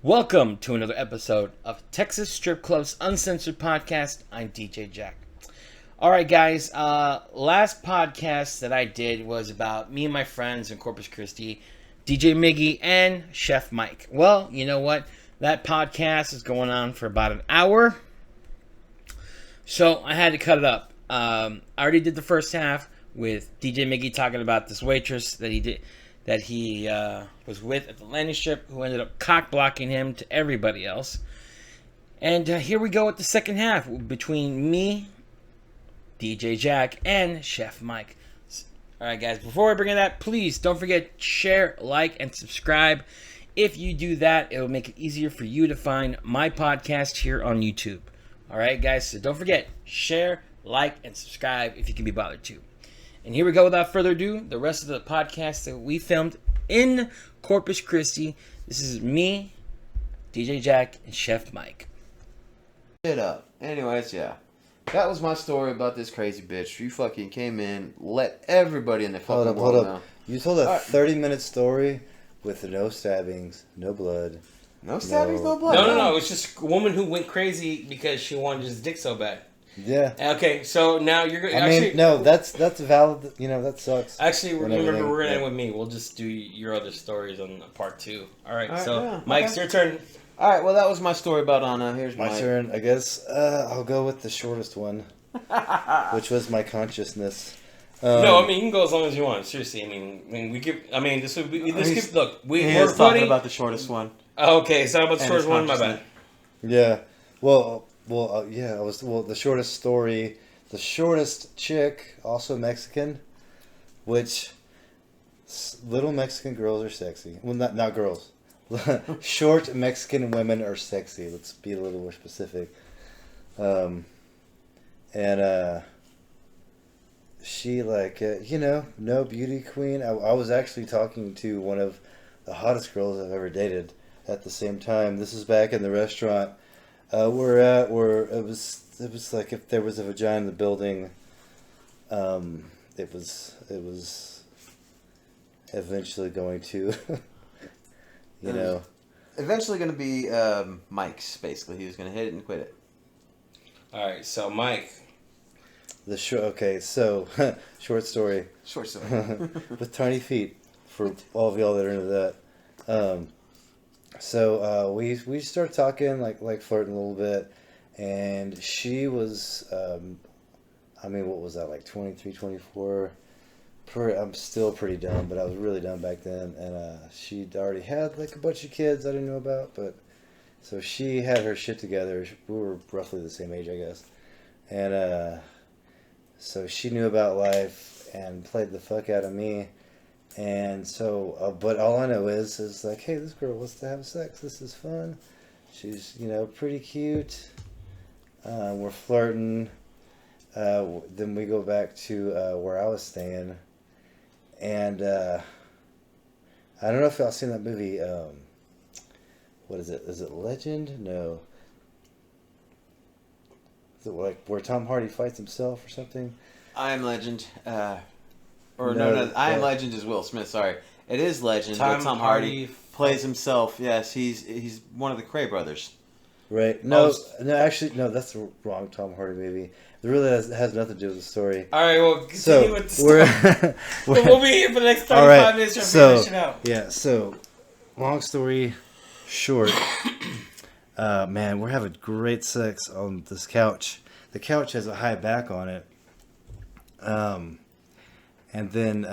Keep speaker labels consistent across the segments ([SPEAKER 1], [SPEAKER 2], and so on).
[SPEAKER 1] Welcome to another episode of Texas Strip Club's Uncensored podcast. I'm DJ Jack. Alright guys, last podcast that I did was about me and my friends in Corpus Christi, DJ Miggie and Chef Mike. Well, you know what? That podcast is going on for about an hour, so I had to cut it up. I already did the first half with DJ Miggie talking about this waitress that he was with at the landing strip, who ended up cock-blocking him to everybody else. And here we go with the second half between me, DJ Jack, and Chef Mike. Alright guys, before I bring in that, please don't forget, share, like, and subscribe. If you do that, it will make it easier for you to find my podcast here on YouTube. Alright guys, so don't forget, share, like, and subscribe if you can be bothered to. And here we go, without further ado, the rest of the podcast that we filmed in Corpus Christi. This is me, DJ Jack, and Chef Mike.
[SPEAKER 2] Shit up. Anyways, yeah. That was my story about this crazy bitch. You fucking came in, let everybody in the fucking world know.
[SPEAKER 3] You told a 30-minute story with no stabbings, no blood.
[SPEAKER 2] No stabbings, no blood?
[SPEAKER 1] No. It was just a woman who went crazy because she wanted his dick so bad.
[SPEAKER 3] Yeah.
[SPEAKER 1] Okay, so now you're going to...
[SPEAKER 3] I mean, no, that's valid. You know, that sucks.
[SPEAKER 1] Actually, we're going to end with me. We'll just do your other stories on part 2. All right, Mike, it's your turn.
[SPEAKER 2] All right, well, that was my story about Anna. Here's
[SPEAKER 3] my turn. I guess I'll go with the shortest one, which was my consciousness.
[SPEAKER 1] No, I mean, you can go as long as you want. Seriously, we're
[SPEAKER 2] talking about the shortest one.
[SPEAKER 1] Okay, so about the shortest one, my bad.
[SPEAKER 3] Yeah, the shortest story, the shortest chick, also Mexican, which little Mexican girls are sexy. Well, not girls. Short Mexican women are sexy. Let's be a little more specific. She no beauty queen. I was actually talking to one of the hottest girls I've ever dated at the same time. This is back in the restaurant we're at, where it was like if there was a vagina in the building, it was eventually going to,
[SPEAKER 2] Eventually going to be Mike's, basically. He was going to hit it and quit it.
[SPEAKER 1] All right, so Mike.
[SPEAKER 3] Short story.
[SPEAKER 2] Short story.
[SPEAKER 3] With tiny feet, for all of y'all that are into that. So we started talking, like flirting a little bit, and she was, what was that, like 23, 24? I'm still pretty dumb, but I was really dumb back then, and she'd already had like a bunch of kids I didn't know about, but so she had her shit together. We were roughly the same age, I guess, and so she knew about life and played the fuck out of me. And so, but all I know is like, hey, this girl wants to have sex. This is fun. She's, pretty cute. We're flirting. Then we go back to where I was staying. And I don't know if y'all seen that movie. What is it? Is it Legend? No. Is it like where Tom Hardy fights himself or something?
[SPEAKER 2] I Am Legend. I Am Legend is Will Smith. Sorry, it is Legend. Tom Hardy plays himself. Yes, he's one of the Cray brothers.
[SPEAKER 3] Right. No, that's the wrong Tom Hardy movie. It really has nothing to do with the story.
[SPEAKER 1] All right, well, continue with the story. We'll be here for the next 35 minutes to finish it out.
[SPEAKER 3] Yeah. So, long story short, man, we're having great sex on this couch. The couch has a high back on it. And then,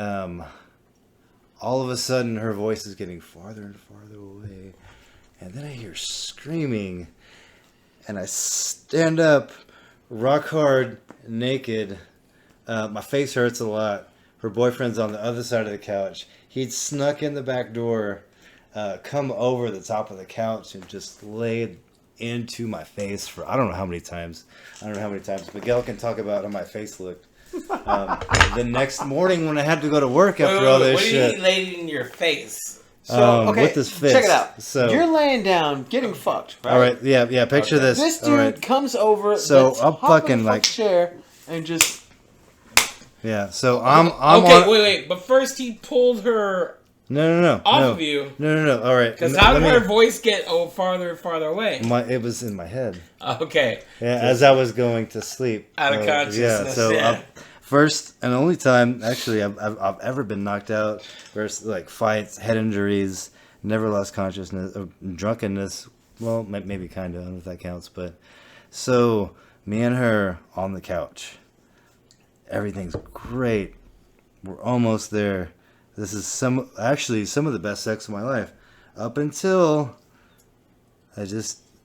[SPEAKER 3] all of a sudden, her voice is getting farther and farther away. And then I hear screaming. And I stand up, rock hard, naked. My face hurts a lot. Her boyfriend's on the other side of the couch. He'd snuck in the back door, come over the top of the couch, and just laid into my face for I don't know how many times. Miguel can talk about how my face looked. The next morning when I had to go to work after all this shit.
[SPEAKER 1] What do you mean laid in your face?
[SPEAKER 2] So,
[SPEAKER 3] with this fist.
[SPEAKER 2] Check it out.
[SPEAKER 3] So,
[SPEAKER 2] you're laying down, getting fucked, right?
[SPEAKER 3] All right, yeah, picture this.
[SPEAKER 2] This dude comes over
[SPEAKER 3] so
[SPEAKER 2] the
[SPEAKER 3] I'm
[SPEAKER 2] top
[SPEAKER 3] fucking
[SPEAKER 2] of the chair and just...
[SPEAKER 3] Yeah, so I'm
[SPEAKER 1] okay,
[SPEAKER 3] on...
[SPEAKER 1] wait, but first he pulled her
[SPEAKER 3] No.
[SPEAKER 1] Off of you.
[SPEAKER 3] No. All right.
[SPEAKER 1] Because how did her voice get farther and farther away?
[SPEAKER 3] It was in my head.
[SPEAKER 1] Okay.
[SPEAKER 3] Yeah, as I was going to sleep.
[SPEAKER 1] Out of consciousness. Yeah.
[SPEAKER 3] First and only time, actually, I've ever been knocked out. Versus like fights, head injuries, never lost consciousness, or drunkenness. Well, maybe kind of, I don't know if that counts. But so me and her on the couch. Everything's great. We're almost there. This is some of the best sex of my life. Up until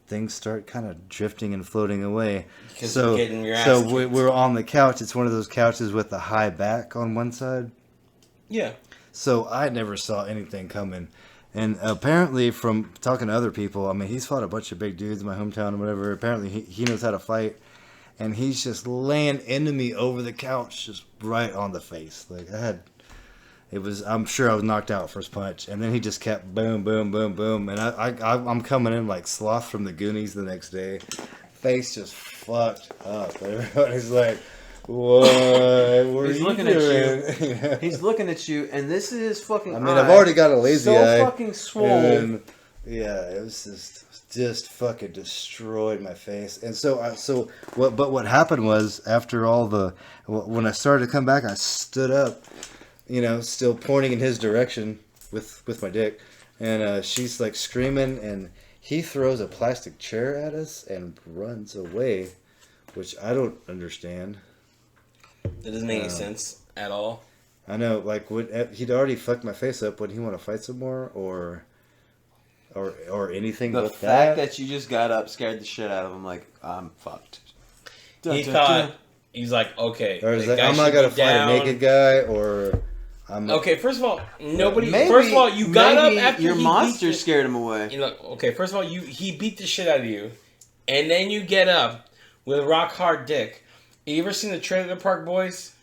[SPEAKER 3] things start kind of drifting and floating away.
[SPEAKER 1] Because you're getting your ass kicked.
[SPEAKER 3] We're on the couch. It's one of those couches with the high back on one side.
[SPEAKER 1] Yeah.
[SPEAKER 3] So I never saw anything coming. And apparently from talking to other people, I mean, he's fought a bunch of big dudes in my hometown and whatever. Apparently he knows how to fight. And he's just laying into me over the couch, just right on the face. Like I'm sure I was knocked out first punch, and then he just kept boom, boom, boom, boom, and I'm coming in like Sloth from the Goonies the next day, face just fucked up. Everybody's like, "What?
[SPEAKER 2] He's looking at you. He's looking at you, and this is fucking.
[SPEAKER 3] I mean, I've already got a lazy eye.
[SPEAKER 2] So fucking swole.
[SPEAKER 3] Yeah, it was just fucking destroyed my face. And what happened was after when I started to come back, I stood up. Still pointing in his direction with my dick. And she's like screaming, and he throws a plastic chair at us and runs away, which I don't understand.
[SPEAKER 1] That doesn't make any sense at all.
[SPEAKER 3] I know, like, he'd already fucked my face up. Would he want to fight some more, or anything
[SPEAKER 2] the
[SPEAKER 3] but
[SPEAKER 2] fact that you just got up scared the shit out of him, like, I'm fucked.
[SPEAKER 1] He's like, okay.
[SPEAKER 3] Or is I'm not going to fight a naked guy, or...
[SPEAKER 1] Okay, first of all, first of all, you got up after
[SPEAKER 2] your monster scared him away.
[SPEAKER 1] Okay, first of all, he beat the shit out of you, and then you get up with a rock hard dick. You ever seen the Trailer Park Boys?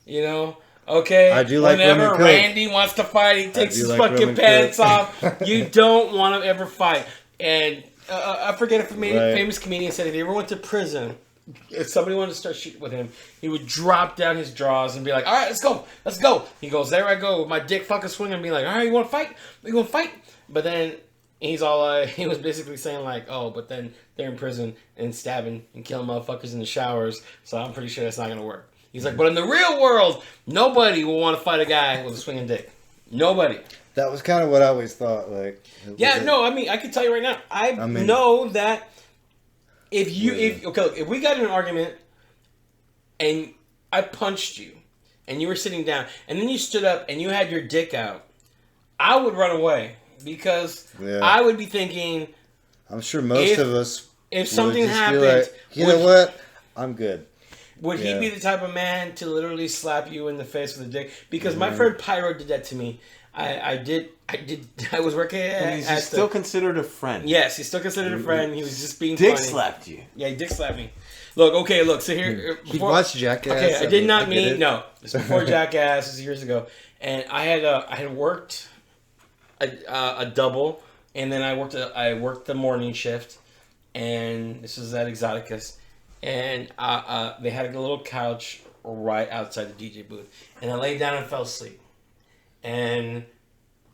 [SPEAKER 1] Okay.
[SPEAKER 3] I do like
[SPEAKER 1] whenever Randy wants to fight, he takes his fucking pants off. You don't want to ever fight. And I forget if a famous comedian said if he ever went to prison. If somebody wanted to start shooting with him, he would drop down his drawers and be like, all right, let's go. He goes, there I go with my dick fucking swinging and be like, all right, you want to fight? We going to fight? But then he's all, he was basically saying like, oh, but then they're in prison and stabbing and killing motherfuckers in the showers, so I'm pretty sure that's not going to work. He's like, but in the real world, nobody will want to fight a guy with a swinging dick. Nobody.
[SPEAKER 3] That was kind of what I always thought. Like,
[SPEAKER 1] I mean, I can tell you right now, I know that if we got in an argument and I punched you and you were sitting down and then you stood up and you had your dick out, I would run away because I would be thinking,
[SPEAKER 3] I'm sure most of us,
[SPEAKER 1] if something happened,
[SPEAKER 3] like, you know what? I'm good.
[SPEAKER 1] Would he be the type of man to literally slap you in the face with a dick? Because my friend Pyro did that to me. I was working
[SPEAKER 2] and he's still considered a friend.
[SPEAKER 1] Yes, he's still considered a friend. He was just being funny.
[SPEAKER 2] Dick slapped you.
[SPEAKER 1] Yeah, he dick slapped me. Look, so here...
[SPEAKER 3] He watched Jackass.
[SPEAKER 1] Okay, I did not mean... No, this was before Jackass. This was years ago. And I had worked a double, and then I worked the morning shift, and this was at Exoticus. And they had a little couch right outside the DJ booth. And I laid down and fell asleep. And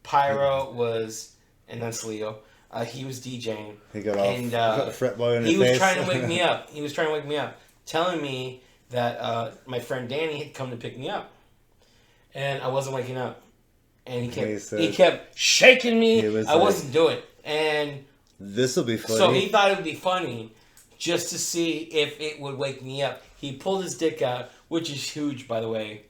[SPEAKER 1] Pyro was, and that's Leo, he was DJing.
[SPEAKER 3] He got off a fret boy in his face.
[SPEAKER 1] He was trying to wake me up. Telling me that my friend Danny had come to pick me up. And I wasn't waking up. And he kept shaking me. I wasn't doing it. And
[SPEAKER 3] this will be funny.
[SPEAKER 1] So he thought it would be funny just to see if it would wake me up. He pulled his dick out, which is huge, by the way.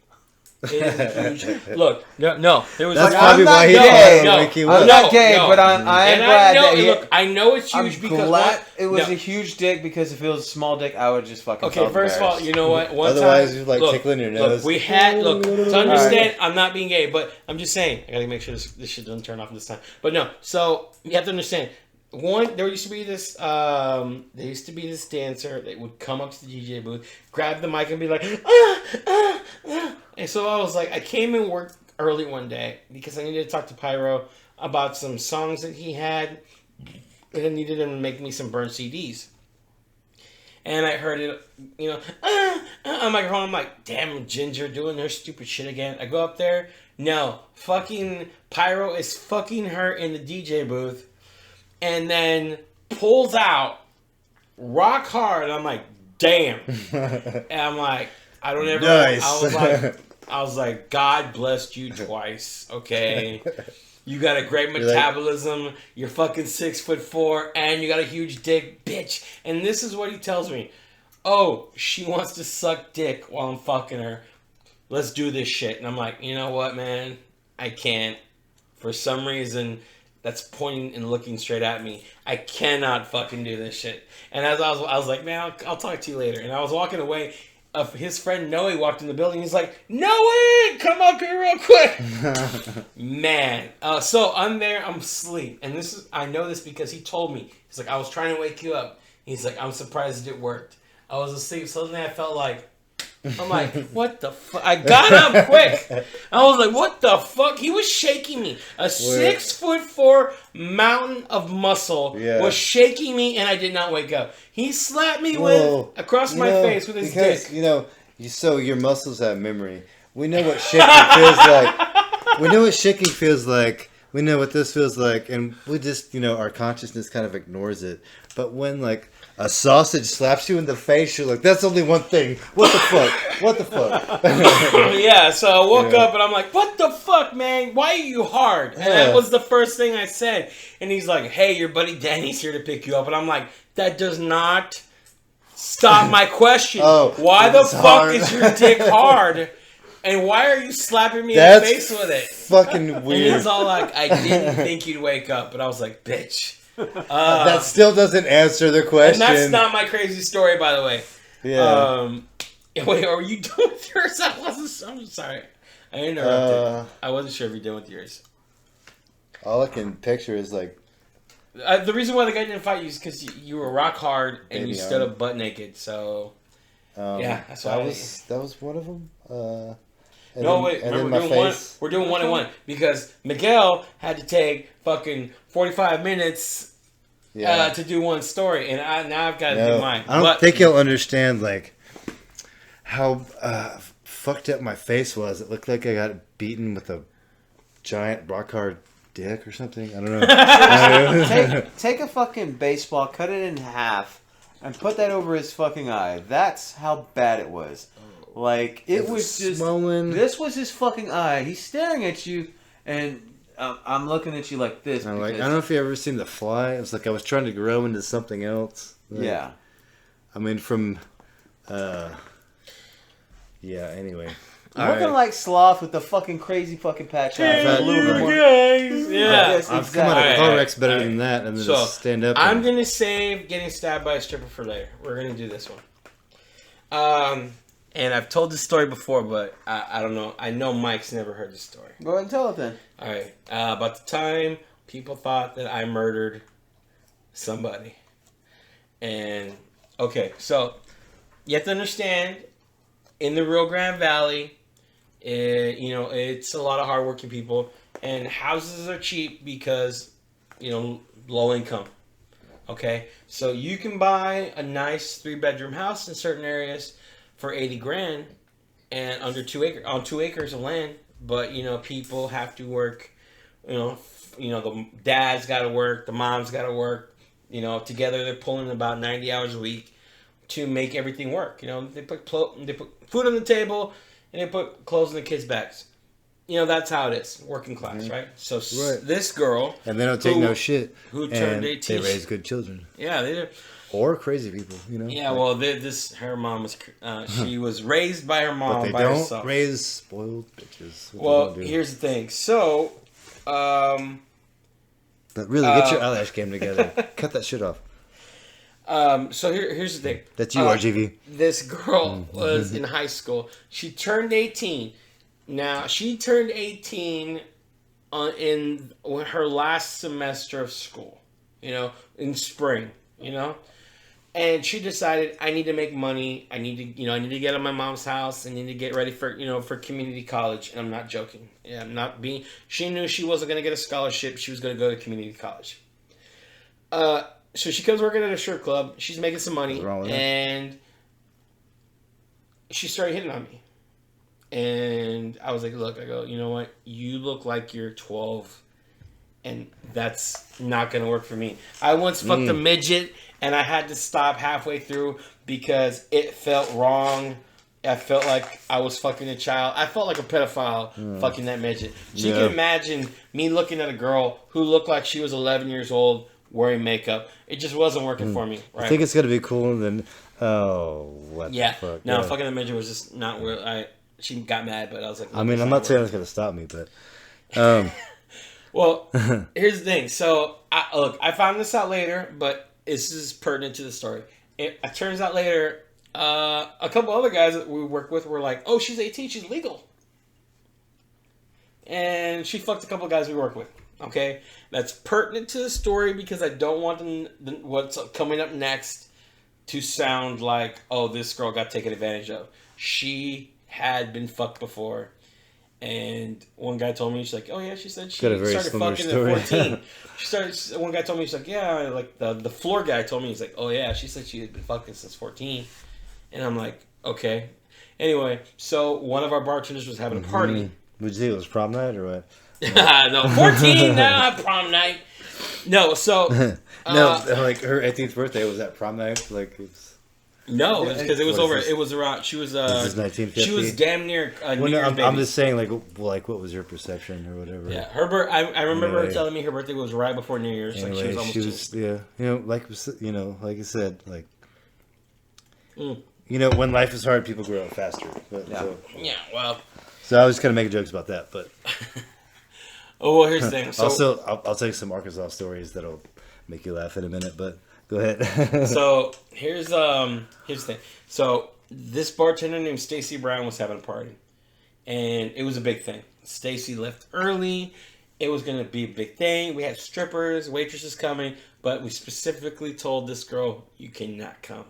[SPEAKER 1] It is huge. Look, no. There was
[SPEAKER 3] That's probably why he didn't wake you up.
[SPEAKER 2] I'm not gay, but I am glad that he...
[SPEAKER 1] Look, I know it's huge because...
[SPEAKER 2] it was a huge dick, because if it was a small dick, I would just fucking
[SPEAKER 1] Okay, first of all, you know what?
[SPEAKER 3] Otherwise, you're like tickling your nose.
[SPEAKER 1] To understand, I'm not being gay, but I'm just saying, I gotta make sure this shit doesn't turn off this time. But no, so you have to understand... there used to be this dancer that would come up to the DJ booth, grab the mic and be like, And so I was like, I came and worked early one day because I needed to talk to Pyro about some songs that he had, and I needed him to make me some burnt CDs. And I heard it, on my phone. I'm like, damn, Ginger doing her stupid shit again. I go up there. No, fucking Pyro is fucking her in the DJ booth, and then pulls out rock hard. And I'm like, damn. And I'm like, I don't ever.
[SPEAKER 3] Nice.
[SPEAKER 1] I was like, God blessed you twice. Okay. You got a great metabolism. You're fucking 6'4", and you got a huge dick, bitch. And this is what he tells me. Oh, she wants to suck dick while I'm fucking her. Let's do this shit. And I'm like, you know what, man? I can't. For some reason, that's pointing and looking straight at me. I cannot fucking do this shit. And as I was like, man, I'll talk to you later. And I was walking away. His friend Noe walked in the building. He's like, Noe, come up here real quick. Man. So I'm there. I'm asleep. And I know this because he told me. He's like, I was trying to wake you up. He's like, I'm surprised it worked. I was asleep. Suddenly I felt like, I'm like, what the fuck? I got up quick. I was like, what the fuck? He was shaking me. A 6'4" mountain of muscle was shaking me, and I did not wake up. He slapped me across my face with his dick.
[SPEAKER 3] So your muscles have memory. We know what shaking feels like. We know what shaking feels like. We know what this feels like, and we just, our consciousness kind of ignores it. But when, like, a sausage slaps you in the face, you're like, that's only one thing. What the fuck? What the fuck?
[SPEAKER 1] Yeah, so I woke up and I'm like, what the fuck, man? Why are you hard? And that was the first thing I said. And he's like, hey, your buddy Danny's here to pick you up. And I'm like, that does not stop my question. Why the fuck is your dick hard? And why are you slapping me in the face with it?
[SPEAKER 3] Fucking weird.
[SPEAKER 1] And he's all like, I didn't think you'd wake up. But I was like, bitch.
[SPEAKER 3] That still doesn't answer the question.
[SPEAKER 1] And that's not my crazy story, by the way.
[SPEAKER 3] Yeah.
[SPEAKER 1] Wait, are you done with yours? I'm sorry. I interrupted. I wasn't sure if you're done with yours.
[SPEAKER 3] All I can picture is like...
[SPEAKER 1] the reason why the guy didn't fight you is because you were rock hard and you stood up butt naked. So, yeah, that's why.
[SPEAKER 3] That was one of them.
[SPEAKER 1] We're doing one and one because Miguel had to take fucking 45 minutes to do one story, and now I've got to do mine.
[SPEAKER 3] I don't think you'll understand like how fucked up my face was. It looked like I got beaten with a giant rock hard dick or something. I don't know.
[SPEAKER 2] take a fucking baseball, cut it in half, and put that over his fucking eye. That's how bad it was. Like, it was just...
[SPEAKER 3] swollen.
[SPEAKER 2] This was his fucking eye. He's staring at you, and I'm looking at you like this.
[SPEAKER 3] I'm like, I don't know if you ever seen The Fly. It was like I was trying to grow into something else. Like,
[SPEAKER 2] yeah.
[SPEAKER 3] I mean, from... yeah, anyway.
[SPEAKER 2] Looking like Sloth with the fucking crazy fucking patch on.
[SPEAKER 1] Yeah.
[SPEAKER 3] I've come out of car wrecks better than that, and then just stand up.
[SPEAKER 1] I'm going to save getting stabbed by a stripper for later. We're going to do this one. And I've told this story before, but I don't know. I know Mike's never heard this story.
[SPEAKER 2] Go ahead and tell it then.
[SPEAKER 1] All right. About the time people thought that I murdered somebody. And, okay, so you have to understand, in the Rio Grande Valley, it's a lot of hardworking people. And houses are cheap because, low income. Okay? So you can buy a nice 3-bedroom house in certain areas for $80,000 and under 2 acres of land, but people have to work. The dad's got to work, the mom's got to work. Together they're pulling about 90 hours a week to make everything work. They put food on the table and they put clothes in the kids' bags. That's how it is, working class, right? So this girl,
[SPEAKER 3] and they don't take no shit.
[SPEAKER 1] Who turned 18?
[SPEAKER 3] They raise good children.
[SPEAKER 1] Yeah, they do.
[SPEAKER 3] Or crazy people,
[SPEAKER 1] Yeah, well, her mom was... she was raised by her mom by herself.
[SPEAKER 3] But they don't raise spoiled bitches.
[SPEAKER 1] Well, here's the thing. So,
[SPEAKER 3] but really, get your eyelash game together. Cut that shit off.
[SPEAKER 1] So here's the thing.
[SPEAKER 3] That's you, RGV.
[SPEAKER 1] This girl was in high school. She turned 18. Now, she turned 18 in her last semester of school. In spring. And she decided, I need to make money. I need to get out of my mom's house. I need to get ready for community college. And I'm not joking. Yeah, I'm not being. She knew she wasn't going to get a scholarship. She was going to go to community college. So she comes working at a strip club. She's making some money, and she started hitting on me. And I was like, look, I go, you know what? You look like you're 12. And that's not going to work for me. I once fucked a midget, and I had to stop halfway through because it felt wrong. I felt like I was fucking a child. I felt like a pedophile fucking that midget. So you can imagine me looking at a girl who looked like she was 11 years old wearing makeup. It just wasn't working for me. Right?
[SPEAKER 3] I think it's going to be cool, and then, what the fuck?
[SPEAKER 1] No, fucking the midget was just not real. She got mad, but I was like...
[SPEAKER 3] I mean, I'm not saying it's going to stop me, but...
[SPEAKER 1] Well, here's the thing. So, I found this out later, but this is pertinent to the story. It turns out later, a couple other guys that we work with were like, oh, she's 18, she's legal. And she fucked a couple of guys we work with. Okay? That's pertinent to the story because I don't want what's coming up next to sound like, oh, this girl got taken advantage of. She had been fucked before. And one guy told me, she's like, oh yeah, she said she started fucking at 14. One guy told me, she's like, yeah, like the floor guy told me, he's like, oh yeah, she said she had been fucking since 14. And I'm like, okay. Anyway, so one of our bartenders was having a party.
[SPEAKER 3] Would you say it was prom night or what?
[SPEAKER 1] No, 14, not prom night. No, so...
[SPEAKER 3] no, like her 18th birthday was at prom night? Like it's...
[SPEAKER 1] No, because it was over. It was around. She was.
[SPEAKER 3] This is 1950.
[SPEAKER 1] She was damn near.
[SPEAKER 3] I'm just saying, like, what was your perception or whatever?
[SPEAKER 1] Yeah, I remember her telling me her birthday was right before New Year's.
[SPEAKER 3] Anyway,
[SPEAKER 1] like she was almost.
[SPEAKER 3] Yeah, like I said, like, when life is hard, people grow up faster. But,
[SPEAKER 1] well.
[SPEAKER 3] So I was kind of making jokes about that, but.
[SPEAKER 1] Oh well, here's the thing. So,
[SPEAKER 3] also, I'll tell you some Arkansas stories that'll make you laugh in a minute, but. Go ahead.
[SPEAKER 1] So here's the thing. So this bartender named Stacy Brown was having a party, and it was a big thing. Stacy left early. It was gonna be a big thing. We had strippers, waitresses coming, but we specifically told this girl, "You cannot come."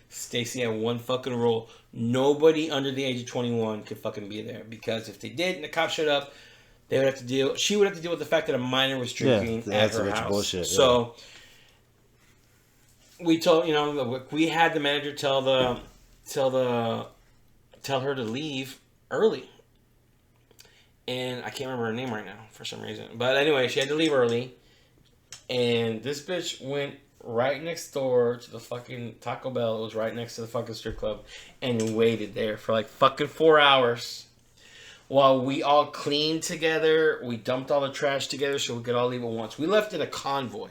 [SPEAKER 1] Stacy had one fucking rule: nobody under the age of 21 could fucking be there because if they did, and the cops showed up, they would have to deal. She would have to deal with the fact that a minor was drinking at her house. Bullshit, so. We told we had the manager tell her to leave early, and I can't remember her name right now for some reason. But anyway, she had to leave early, and this bitch went right next door to the fucking Taco Bell. It was right next to the fucking strip club, and waited there for like fucking 4 hours while we all cleaned together. We dumped all the trash together so we could all leave at once. We left in a convoy.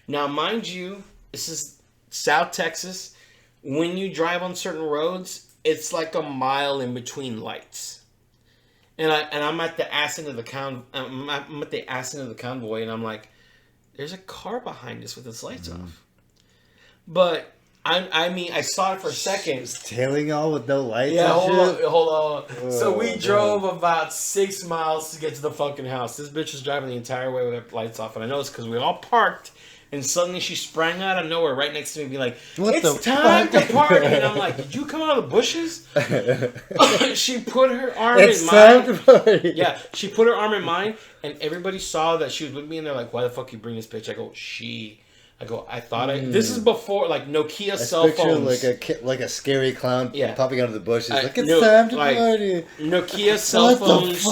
[SPEAKER 1] Now, mind you. This is South Texas. When you drive on certain roads, it's like a mile in between lights. And I'm at the ass end of the convoy, and I'm like, there's a car behind us with its lights off. But I saw it for a second.
[SPEAKER 3] It's tailing y'all with no lights.
[SPEAKER 1] Yeah, hold on. Oh, so we drove about 6 miles to get to the fucking house. This bitch was driving the entire way with her lights off, and I know it's because we all parked. And suddenly she sprang out of nowhere right next to me, being like, "It's time to party!" And I'm like, "Did you come out of the bushes?" She put her arm in mine. Time to party. Yeah, she put her arm in mine, and everybody saw that she was with me, and they're like, "Why the fuck you bring this bitch?" I go, I thought this is before like Nokia cell phones,
[SPEAKER 3] like a scary clown popping out of the bushes. Like it's time to party.
[SPEAKER 1] Nokia cell phones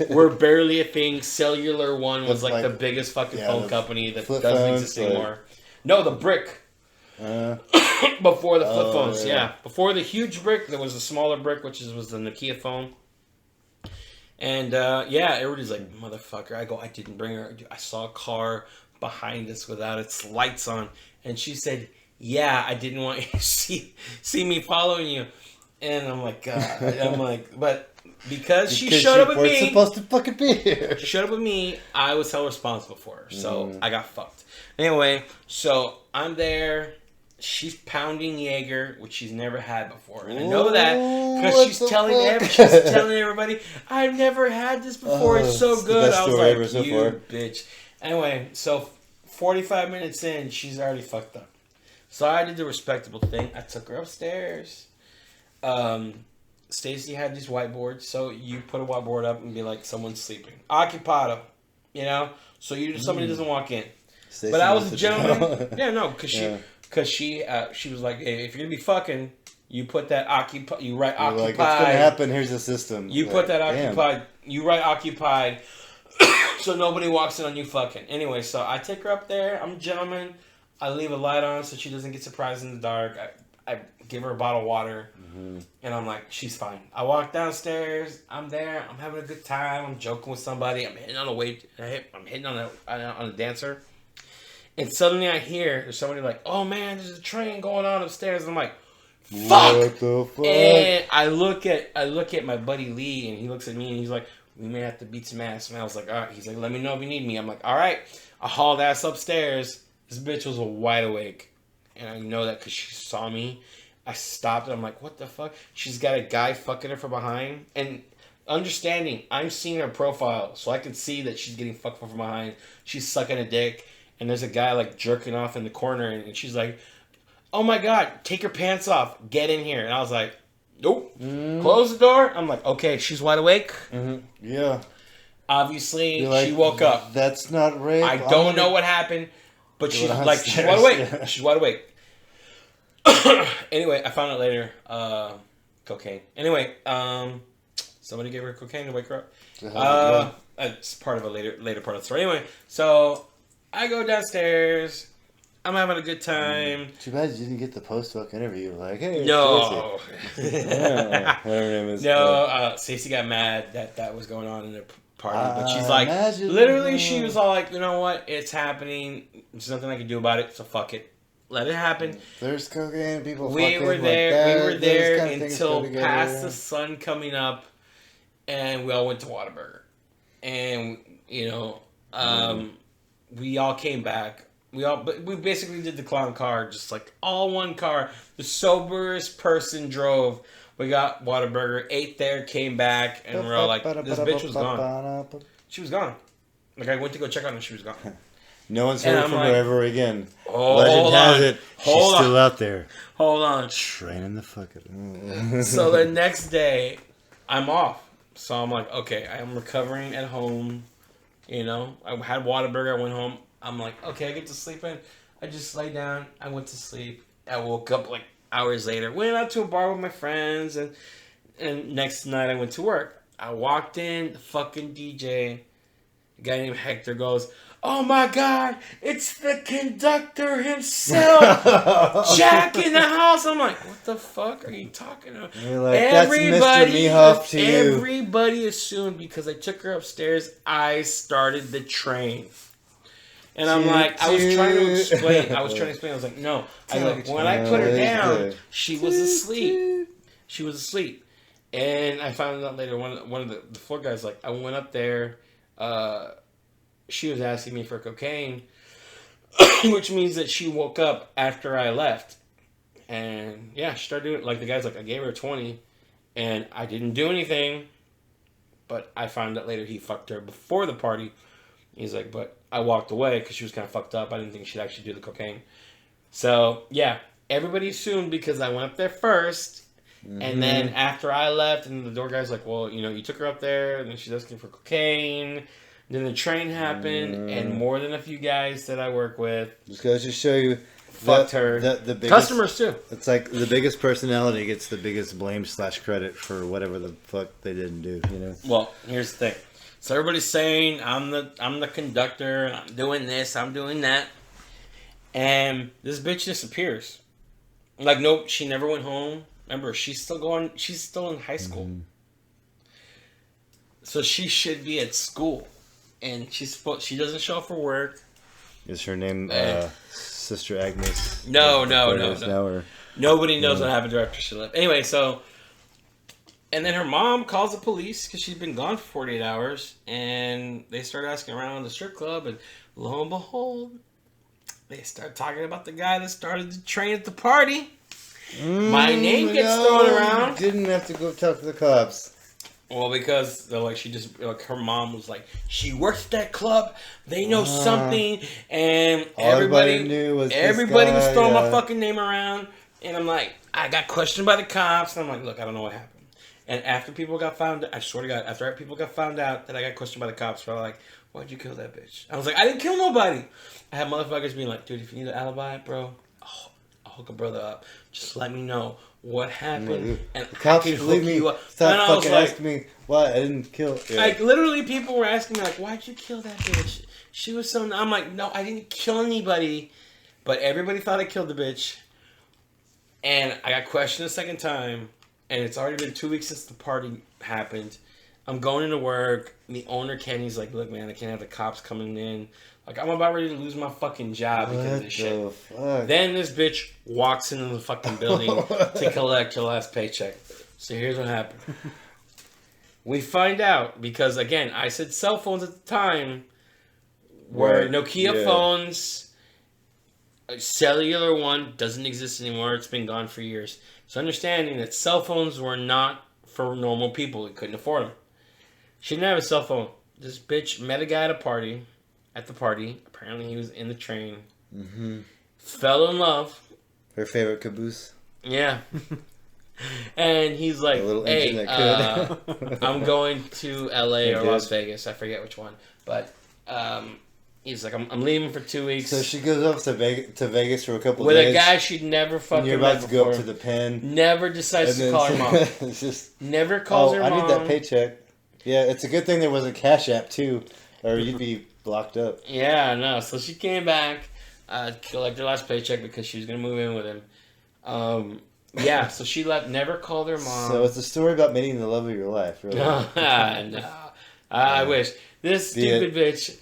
[SPEAKER 1] were barely a thing. Cellular One was like the biggest fucking phone company that doesn't exist anymore. No, the brick. Before the flip phones, before the huge brick, there was a smaller brick, which was the Nokia phone. And everybody's like, "Motherfucker!" I go, "I didn't bring her. I saw a car behind us without its lights on," and she said, "Yeah, I didn't want you to see me following you." And I'm like, God, but because she showed up with me,
[SPEAKER 3] supposed to fucking be here.
[SPEAKER 1] She showed up with me. I was held responsible for her, so I got fucked. Anyway, so I'm there. She's pounding Jaeger, which she's never had before, and I know that because she's telling everybody, "I've never had this before. It's so good." I was like, "You bitch." Anyway, so 45 minutes in, she's already fucked up. So I did the respectable thing. I took her upstairs. Stacy had these whiteboards, so you put a whiteboard up and be like, someone's sleeping. Occupado, so somebody doesn't walk in. Stacey, but I was a gentleman. Because she was like, hey, if you're gonna be fucking, You put that occupied. You write occupied.
[SPEAKER 3] Like, it's gonna happen. Here's the system.
[SPEAKER 1] You
[SPEAKER 3] like,
[SPEAKER 1] put that
[SPEAKER 3] damn.
[SPEAKER 1] occupied. You write occupied, so nobody walks in on you fucking. Anyway, so I take her up there. I'm a gentleman. I leave a light on so she doesn't get surprised in the dark. I give her a bottle of water, and I'm like, she's fine. I walk downstairs. I'm there. I'm having a good time. I'm joking with somebody. I'm hitting on a wait. I'm hitting on a dancer, and suddenly I hear there's somebody like, "Oh man, there's a train going on upstairs." And I'm like, "Fuck!"
[SPEAKER 3] What the fuck?
[SPEAKER 1] And I look at my buddy Lee, and he looks at me, and he's like, "We may have to beat some ass." And I was like, "All right." He's like, "Let me know if you need me." I'm like, "All right." I hauled ass upstairs. This bitch was wide awake, and I know that because she saw me. I stopped, and I'm like, "What the fuck?" She's got a guy fucking her from behind, and understanding, I'm seeing her profile, so I can see that she's getting fucked from behind. She's sucking a dick, and there's a guy like jerking off in the corner, and she's like, "Oh my god, take your pants off, get in here." And I was like, "Nope." Close the door. I'm like, okay, she's wide awake.
[SPEAKER 3] Yeah.
[SPEAKER 1] Obviously,
[SPEAKER 3] Like,
[SPEAKER 1] she woke up.
[SPEAKER 3] That's not rape.
[SPEAKER 1] I don't know what happened, but she's wide awake.
[SPEAKER 3] Yeah.
[SPEAKER 1] She's wide awake. Anyway, I found out later. Cocaine. Anyway, somebody gave her cocaine to wake her up. It's part of a later part of the story. Anyway, so I go downstairs. I'm having a good time.
[SPEAKER 3] Too bad you didn't get the post-hoc interview. Like, hey,
[SPEAKER 1] no.
[SPEAKER 3] Yeah, whatever her name is.
[SPEAKER 1] No, Stacey got mad that was going on in the party. But she's like, literally, she was all like, "You know what? It's happening. There's nothing I can do about it, so fuck it. Let it happen."
[SPEAKER 3] There's cocaine, people
[SPEAKER 1] We
[SPEAKER 3] fucking
[SPEAKER 1] were
[SPEAKER 3] like
[SPEAKER 1] there.
[SPEAKER 3] that.
[SPEAKER 1] We were there
[SPEAKER 3] Those kind of
[SPEAKER 1] until
[SPEAKER 3] things go
[SPEAKER 1] past
[SPEAKER 3] together.
[SPEAKER 1] the sun coming up, and we all went to Whataburger. And, we all came back. But we basically did the clown car, just like all one car. The soberest person drove. We got Whataburger, ate there, came back, and we're all like, this bitch was gone. She was gone. Like, I went to go check on her, she was gone.
[SPEAKER 3] No one's heard from her ever again.
[SPEAKER 1] Oh,
[SPEAKER 3] Legend has it, she's still out there.
[SPEAKER 1] Hold on.
[SPEAKER 3] Training the fuck out of
[SPEAKER 1] So the next day, I'm off. So I'm like, okay, I'm recovering at home. I had Whataburger, I went home. I'm like, okay, I get to sleep in. I just lay down. I went to sleep. I woke up like hours later. Went out to a bar with my friends. And next night I went to work. I walked in. The fucking DJ, a guy named Hector, goes, "Oh my God, it's the conductor himself. Jack in the house." I'm like, what the fuck are you talking about?
[SPEAKER 3] You're like, that's Mr. Mehoff to you.
[SPEAKER 1] Everybody assumed because I took her upstairs, I started the train. And I'm like, I was trying to explain. I was like, no. When I put her down, she was asleep. She was asleep. And I found out later, one of the floor guys, like, I went up there. She was asking me for cocaine, which means that she woke up after I left. And yeah, she started doing it. Like, the guy's like, I gave her 20, and I didn't do anything. But I found out later he fucked her before the party. He's like, but I walked away because she was kind of fucked up. I didn't think she'd actually do the cocaine. So, yeah, everybody assumed because I went up there first. Mm-hmm. And then after I left, and the door guy's like, well, you took her up there, and then she's asking for cocaine. Then the train happened, and more than a few guys that I work with
[SPEAKER 3] just goes to show you
[SPEAKER 1] fucked her.
[SPEAKER 3] The biggest,
[SPEAKER 1] customers, too.
[SPEAKER 3] It's like the biggest personality gets the biggest blame / credit for whatever the fuck they didn't do,
[SPEAKER 1] Well, here's the thing. So everybody's saying I'm the conductor, and I'm doing this, I'm doing that. And this bitch disappears. Like, nope, she never went home. Remember, she's still in high school. Mm-hmm. So she should be at school. And she doesn't show up for work.
[SPEAKER 3] Is her name Sister Agnes?
[SPEAKER 1] No.
[SPEAKER 3] Or...
[SPEAKER 1] Nobody knows what happened to her after she left. Anyway, so... And then her mom calls the police because she's been gone for 48 hours. And they start asking around the strip club. And lo and behold, they start talking about the guy that started the train at the party. My name gets thrown around.
[SPEAKER 3] Didn't have to go talk to the cops.
[SPEAKER 1] Well, because they're like, her mom was like, she works at that club. They know something, and everybody was throwing my fucking name around. And I'm like, I got questioned by the cops. And I'm like, look, I don't know what happened. And after people got found, I swear to God, after people got found out that I got questioned by the cops, they're like, why'd you kill that bitch? I was like, I didn't kill nobody. I had motherfuckers being like, dude, if you need an alibi, bro, I'll hook a brother up. Just let me know. what happened, and
[SPEAKER 3] the cops,
[SPEAKER 1] I can
[SPEAKER 3] believe
[SPEAKER 1] hook
[SPEAKER 3] me.
[SPEAKER 1] you up.
[SPEAKER 3] Stop
[SPEAKER 1] And I was
[SPEAKER 3] fucking
[SPEAKER 1] like,
[SPEAKER 3] asking me why I didn't kill. Yeah.
[SPEAKER 1] like literally, people were asking me like, "Why'd you kill that bitch? She was so." I'm like, "No, I didn't kill anybody," but everybody thought I killed the bitch, and I got questioned a second time, and it's already been 2 weeks since the party happened. I'm going into work. And the owner Kenny's like, "Look, man, I can't have the cops coming in. Like, I'm about ready to lose my fucking job because of this shit."
[SPEAKER 3] Fuck?
[SPEAKER 1] Then this bitch walks into the fucking building to collect her last paycheck. So here's what happened. We find out because again, I said cell phones at the time were Nokia phones. A cellular one doesn't exist anymore. It's been gone for years. So understanding that cell phones were not for normal people. They couldn't afford them. She didn't have a cell phone. This bitch met a guy at a party. At the party. Apparently he was in the train.
[SPEAKER 3] Mm-hmm.
[SPEAKER 1] Fell in love.
[SPEAKER 3] Her favorite caboose.
[SPEAKER 1] Yeah. And he's like, "Hey, I'm going to LA or Las Vegas. I forget which one. But he's like, I'm leaving for 2 weeks."
[SPEAKER 3] So she goes up to Vegas for a couple
[SPEAKER 1] with
[SPEAKER 3] days.
[SPEAKER 1] a guy she'd never fucking
[SPEAKER 3] You're
[SPEAKER 1] met
[SPEAKER 3] about to
[SPEAKER 1] before.
[SPEAKER 3] go up to the pen.
[SPEAKER 1] Never decides to call her mom.
[SPEAKER 3] It's just
[SPEAKER 1] Never calls her mom.
[SPEAKER 3] I need that paycheck. Yeah, it's a good thing there was a Cash App too, or you'd be blocked up.
[SPEAKER 1] Yeah, no. So she came back, collected her last paycheck because she was gonna move in with him. Yeah, so she left. Never called her mom.
[SPEAKER 3] So it's a story about meeting the love of your life, really.
[SPEAKER 1] No, I wish this stupid bitch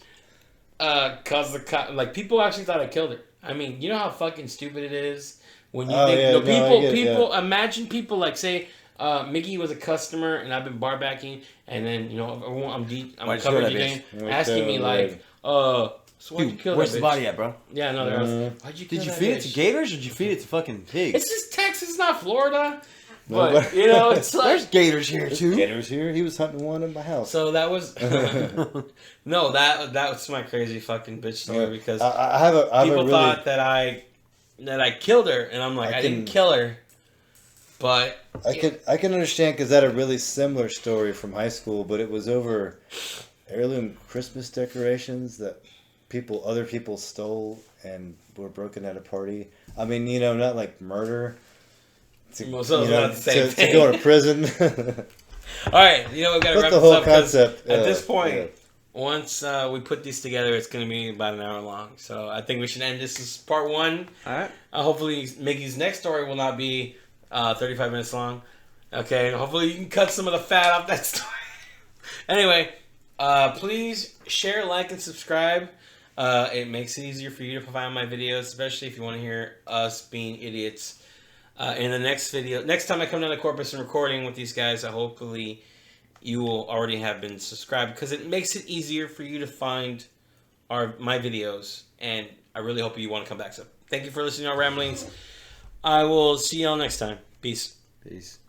[SPEAKER 1] caused the like people actually thought I killed her. I mean, you know how fucking stupid it is when you think people imagine people like say Miggie was a customer and I've been bar backing and then I'm covered in asking me like so why'd you kill
[SPEAKER 2] where's
[SPEAKER 1] that
[SPEAKER 2] the
[SPEAKER 1] bitch?
[SPEAKER 2] body at, bro?
[SPEAKER 1] Yeah, no, there was. Why'd you kill
[SPEAKER 2] Did you
[SPEAKER 1] that
[SPEAKER 2] feed
[SPEAKER 1] bitch?
[SPEAKER 2] it to gators or did you feed it to fucking pigs?
[SPEAKER 1] It's just Texas, not Florida. But it's like
[SPEAKER 2] there's gators here too.
[SPEAKER 3] Gators here. He was hunting one in my house.
[SPEAKER 1] so that was no, that was my crazy fucking bitch story because people thought that I killed her, and I'm like, I didn't kill her, but
[SPEAKER 3] I can understand because I had a really similar story from high school, but it was over heirloom Christmas decorations that other people stole and were broken at a party. I mean, not like murder. To go to prison.
[SPEAKER 1] All right, we've got to wrap
[SPEAKER 3] the
[SPEAKER 1] this
[SPEAKER 3] whole
[SPEAKER 1] up because
[SPEAKER 3] concept.
[SPEAKER 1] at this point, once we put these together, it's going to be about an hour long. So I think we should end this as part one.
[SPEAKER 2] All right.
[SPEAKER 1] Hopefully, Mickey's next story will not be 35 minutes long. Okay, and hopefully you can cut some of the fat off that story. Anyway, please share, like, and subscribe. It makes it easier for you to find my videos, especially if you want to hear us being idiots. In the next video, next time I come down to Corpus and recording with these guys, hopefully you will already have been subscribed because it makes it easier for you to find my videos, and I really hope you want to come back. So thank you for listening to our ramblings. I will see y'all next time. Peace.
[SPEAKER 2] Peace.